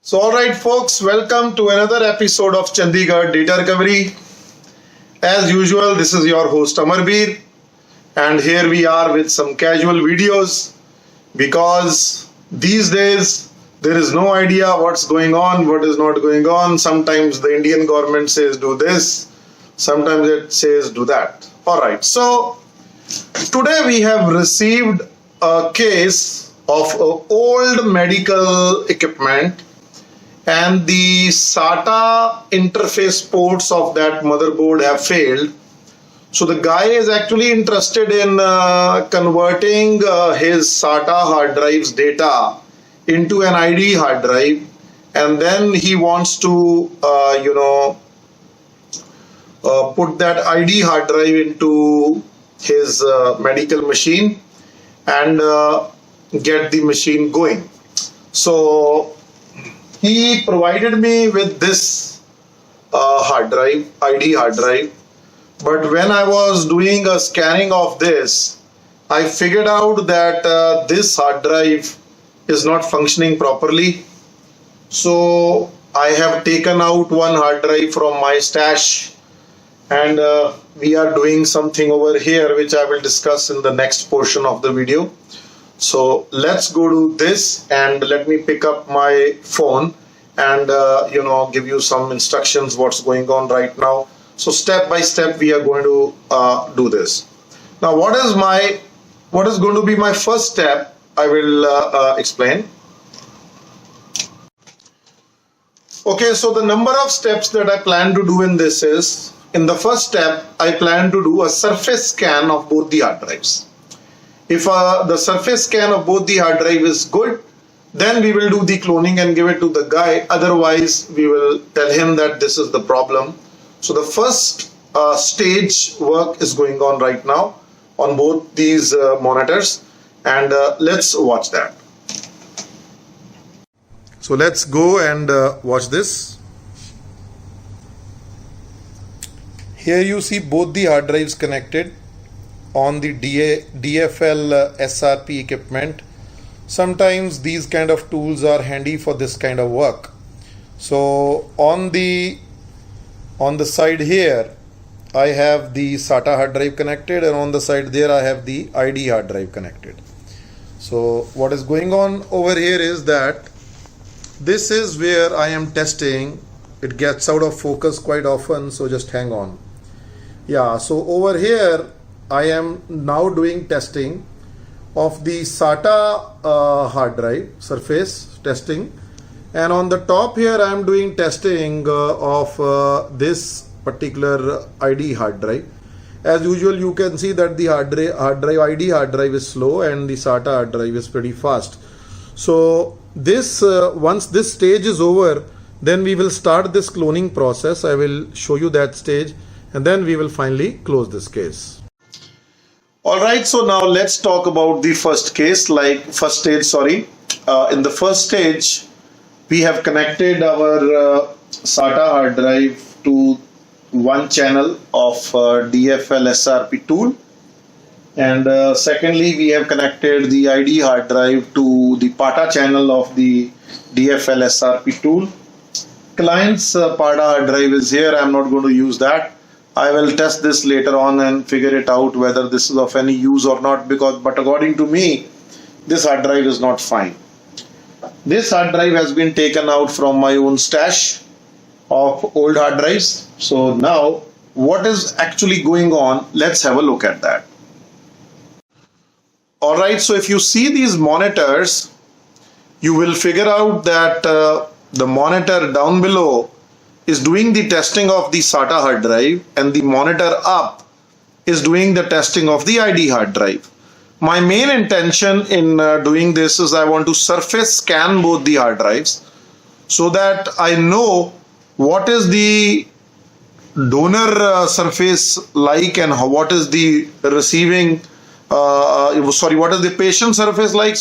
So alright folks, welcome to another episode of Chandigarh Data Recovery. As usual, this is your host Amarbir, and here we are with some casual videos because these days there is no idea what's going on, what is not going on. Sometimes the Indian government says do this, sometimes it says do that. Alright, so today we have received a case of old medical equipment and the SATA interface ports of that motherboard have failed. So the guy is actually interested in converting his SATA hard drive's data into an IDE hard drive, and then he wants to put that IDE hard drive into his medical machine and get the machine going. So he provided me with this hard drive, IDE hard drive, but when I was doing a scanning of this, I figured out that this hard drive is not functioning properly. So I have taken out one hard drive from my stash, and we are doing something over here which I will discuss in the next portion of the video. So let's go to this, and let me pick up my phone and give you some instructions what's going on right now. So step by step we are going to do this. Now what is going to be my first step, I will explain. Okay, so the number of steps that I plan to do in this is, in the first step I plan to do a surface scan of both the hard drives. If the surface scan of both the hard drive is good, then we will do the cloning and give it to the guy. Otherwise, we will tell him that this is the problem. So the first stage work is going on right now on both these monitors, and let's watch that. So let's go and watch this. Here you see both the hard drives connected on the DFL SRP equipment. Sometimes these kind of tools are handy for this kind of work. So on the side here I have the SATA hard drive connected, and on the side there I have the IDE hard drive connected. So what is going on over here is that this is where I am testing. It gets out of focus quite often, so just hang on. Yeah, so over here I am now doing testing of the SATA hard drive, surface testing, and on the top here I am doing testing of this particular IDE hard drive. As usual, you can see that the IDE hard drive is slow and the SATA hard drive is pretty fast. So this once this stage is over, then we will start this cloning process. I will show you that stage, and then we will finally close this case. Alright, so now let's talk about the first case, first stage. In the first stage, we have connected our SATA hard drive to one channel of DFL SRP tool, and secondly we have connected the IDE hard drive to the PATA channel of the DFL SRP tool. Client's PATA hard drive is here. I am not going to use that. I will test this later on and figure it out whether this is of any use or not, but according to me, this hard drive is not fine. This hard drive has been taken out from my own stash of old hard drives. So now what is actually going on, let's have a look at that. Alright, so if you see these monitors, you will figure out that the monitor down below is doing the testing of the SATA hard drive, and the monitor up is doing the testing of the IDE hard drive. My main intention in doing this is I want to surface scan both the hard drives so that I know what is the donor surface like and what is the receiving what is the patient surface like,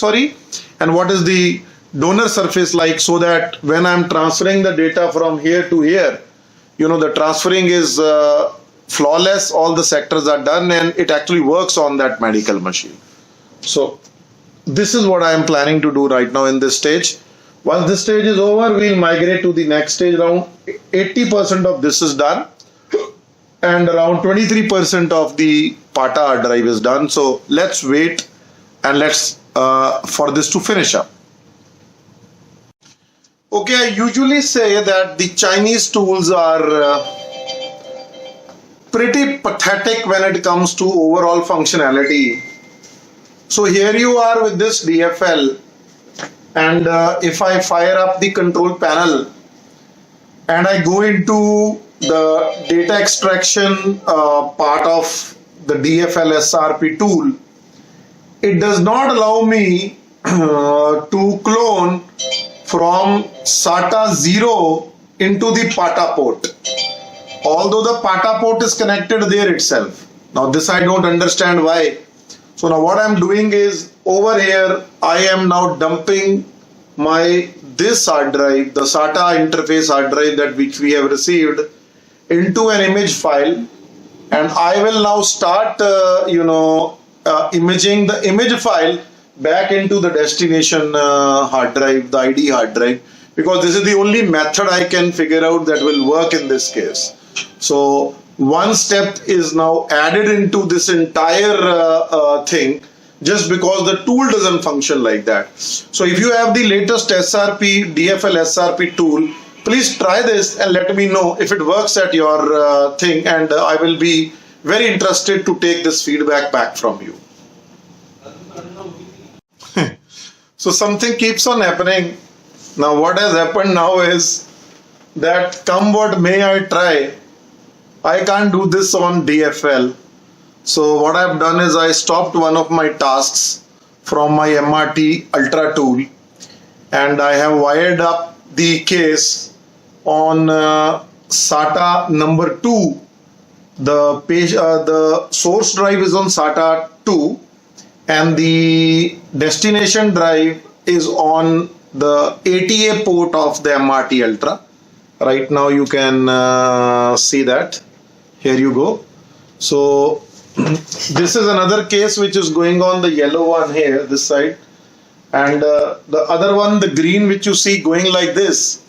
and what is the donor surface like, so that when I'm transferring the data from here to here, the transferring is flawless, all the sectors are done, and it actually works on that medical machine. So this is what I am planning to do right now in this stage. Once this stage is over, we'll migrate to the next stage. Around 80% of this is done, and around 23% of the PATA hard drive is done. So let's wait and let's for this to finish up. Okay, I usually say that the Chinese tools are pretty pathetic when it comes to overall functionality. So here you are with this DFL, and if I fire up the control panel and I go into the data extraction part of the DFL SRP tool, it does not allow me to clone from SATA 0 into the PATA port, although the PATA port is connected there itself. Now this I don't understand why. So now what I'm doing is, over here I am now dumping this hard drive, the SATA interface hard drive which we have received, into an image file, and I will now start imaging the image file back into the destination hard drive, the IDE hard drive, because this is the only method I can figure out that will work in this case. So one step is now added into this entire thing, just because the tool doesn't function like that. So if you have the latest SRP, DFL SRP tool, please try this and let me know if it works at your thing, and I will be very interested to take this feedback back from you. So something keeps on happening. Now what has happened now is that, come what may I try, I can't do this on DFL. So what I've done is I stopped one of my tasks from my MRT Ultra tool, and I have wired up the case on SATA number 2. The source drive is on SATA 2, and the destination drive is on the ATA port of the MRT Ultra. Right now you can see that. Here you go. So this is another case which is going on, the yellow one here, this side, and the other one, the green, which you see going like this.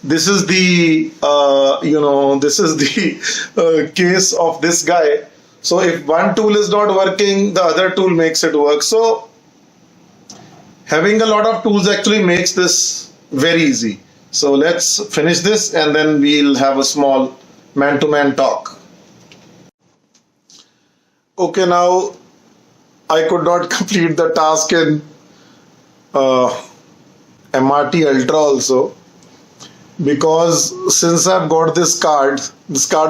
This is the this is the case of this guy. So if one tool is not working, the other tool makes it work. So having a lot of tools actually makes this very easy. So let's finish this and then we'll have a small man-to-man talk. Okay, now I could not complete the task in MRT Ultra also, because since I've got this card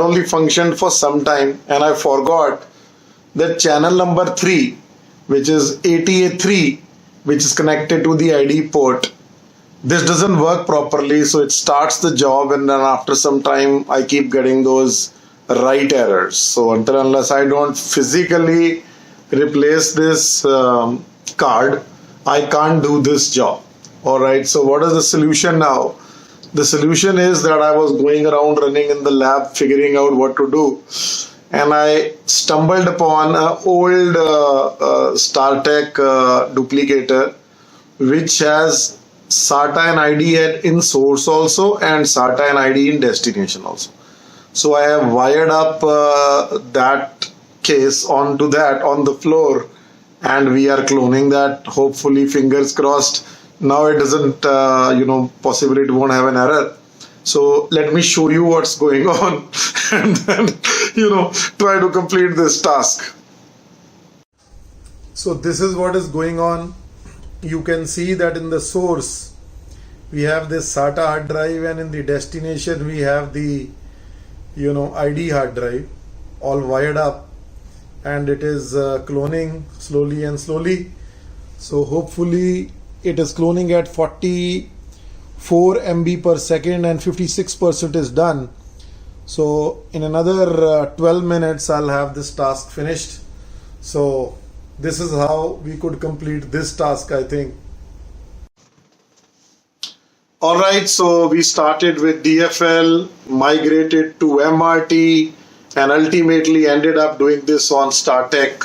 only functioned for some time, and I forgot that channel number 3, which is ATA3, which is connected to the IDE port, this doesn't work properly. So it starts the job, and then after some time I keep getting those write errors. So unless I don't physically replace this card, I can't do this job. Alright, so what is the solution now? The solution is that I was going around running in the lab figuring out what to do, and I stumbled upon an old Startech duplicator which has SATA and IDE in source also, and SATA and IDE in destination also. So I have wired up that case onto that on the floor, and we are cloning that. Hopefully, fingers crossed, now it doesn't possibly it won't have an error. So let me show you what's going on and then try to complete this task. So this is what is going on. You can see that in the source we have this SATA hard drive, and in the destination we have the IDE hard drive, all wired up, and it is cloning slowly and slowly. So hopefully it is cloning at 44 MB per second, and 56% is done. So in another 12 minutes I'll have this task finished. So this is how we could complete this task, I think. Alright, so we started with DFL, migrated to MRT, and ultimately ended up doing this on Startech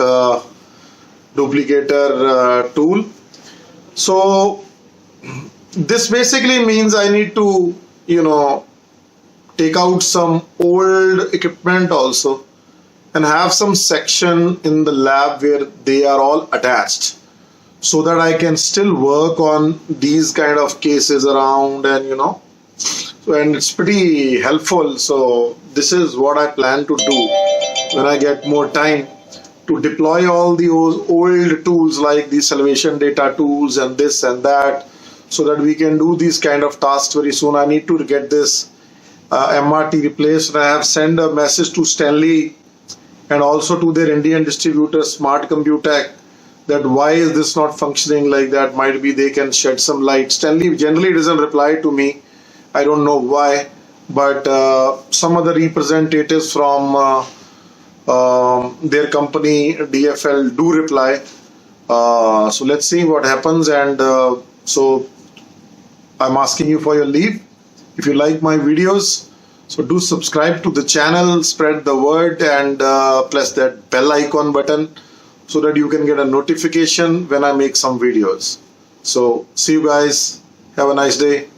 duplicator tool. So This basically means I need to, take out some old equipment also and have some section in the lab where they are all attached, so that I can still work on these kind of cases around, and and it's pretty helpful. So this is what I plan to do when I get more time, to deploy all the old tools like the salvation data tools and this and that, so that we can do these kind of tasks very soon. I need to get this MRT replaced. I have sent a message to Stanley and also to their Indian distributor Smart Computech, that why is this not functioning like that. Might be they can shed some light. Stanley generally doesn't reply to me. I don't know why, but some other representatives from their company DFL do reply. So let's see what happens. And so I'm asking you for your leave. If you like my videos, so do subscribe to the channel, spread the word, and press that bell icon button, so that you can get a notification when I make some videos. So see you guys. Have a nice day.